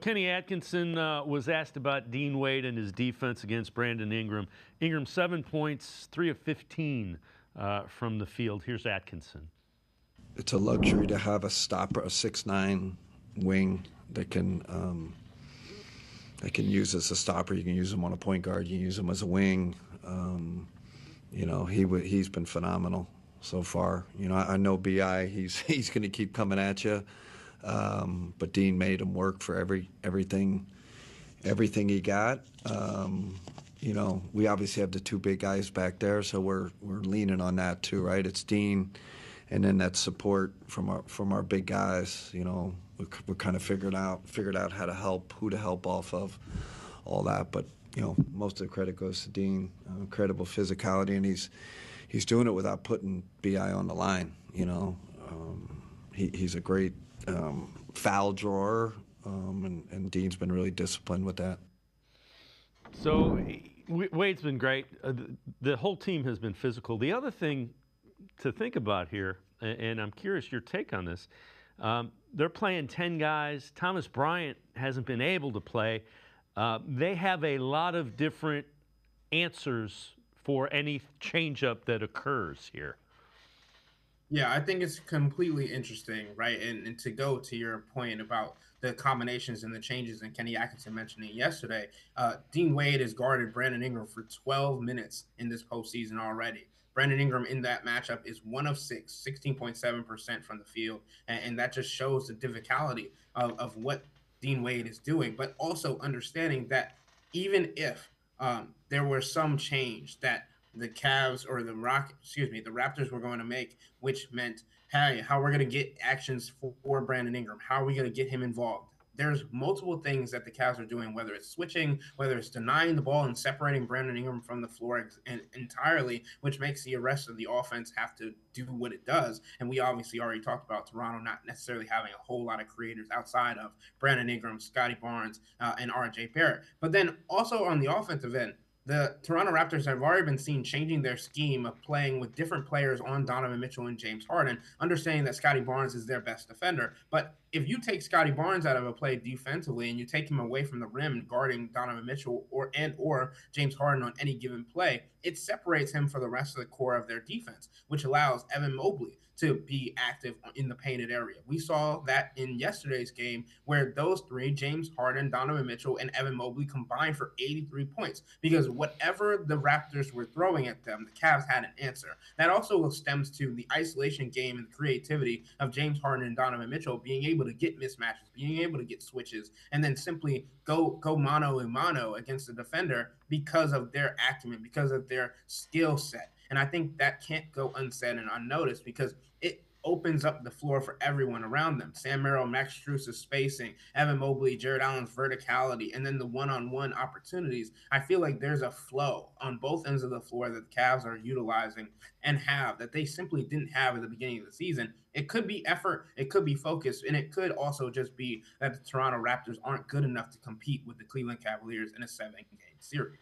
Kenny Atkinson was asked about Dean Wade and his defense against Brandon Ingram. Ingram, 7 points, 3 of 15 from the field. Here's Atkinson. It's a luxury to have a stopper, a 6'9" wing that can use as a stopper. You can use him on a point guard. You can use him as a wing. He's been phenomenal so far. I know Bi. He's going to keep coming at you. But Dean made him work for everything he got. We obviously have the two big guys back there, so we're leaning on that too, right? It's Dean, and then that support from our big guys. We kind of figured out how to help, who to help off of, all that. But most of the credit goes to Dean. Incredible physicality, and he's doing it without putting Bi on the line. He's a great foul drawer, and Dean's been really disciplined with that. So Wade's been great. The whole team has been physical. The other thing to think about here, and I'm curious your take on this, they're playing 10 guys. Thomas Bryant hasn't been able to play. They have a lot of different answers for any changeup that occurs here. Yeah, I think it's completely interesting, right? And to go to your point about the combinations and the changes, and Kenny Atkinson mentioning yesterday, Dean Wade has guarded Brandon Ingram for 12 minutes in this postseason already. Brandon Ingram in that matchup is 1 of 6, 16.7% from the field. And that just shows the difficulty of what Dean Wade is doing, but also understanding that even if there were some change that the Cavs or the Raptors were going to make, which meant, hey, how we're going to get actions for Brandon Ingram? How are we going to get him involved? There's multiple things that the Cavs are doing, whether it's switching, whether it's denying the ball and separating Brandon Ingram from the floor entirely, which makes the rest of the offense have to do what it does. And we obviously already talked about Toronto not necessarily having a whole lot of creators outside of Brandon Ingram, Scotty Barnes, and RJ Barrett. But then also on the offensive end, the Toronto Raptors have already been seen changing their scheme of playing with different players on Donovan Mitchell and James Harden, understanding that Scotty Barnes is their best defender. But if you take Scotty Barnes out of a play defensively and you take him away from the rim guarding Donovan Mitchell or James Harden on any given play, it separates him for the rest of the core of their defense, which allows Evan Mobley to be active in the painted area. We saw that in yesterday's game where those three, James Harden, Donovan Mitchell, and Evan Mobley, combined for 83 points because whatever the Raptors were throwing at them, the Cavs had an answer. That also stems to the isolation game and the creativity of James Harden and Donovan Mitchell being able to get mismatches, being able to get switches, and then simply go mano a mano against the defender because of their acumen, because of their skill set. And I think that can't go unsaid and unnoticed because it opens up the floor for everyone around them. Sam Merrill, Max Strus's spacing, Evan Mobley, Jared Allen's verticality, and then the one-on-one opportunities. I feel like there's a flow on both ends of the floor that the Cavs are utilizing and have that they simply didn't have at the beginning of the season. It could be effort, it could be focus, and it could also just be that the Toronto Raptors aren't good enough to compete with the Cleveland Cavaliers in a 7-game series.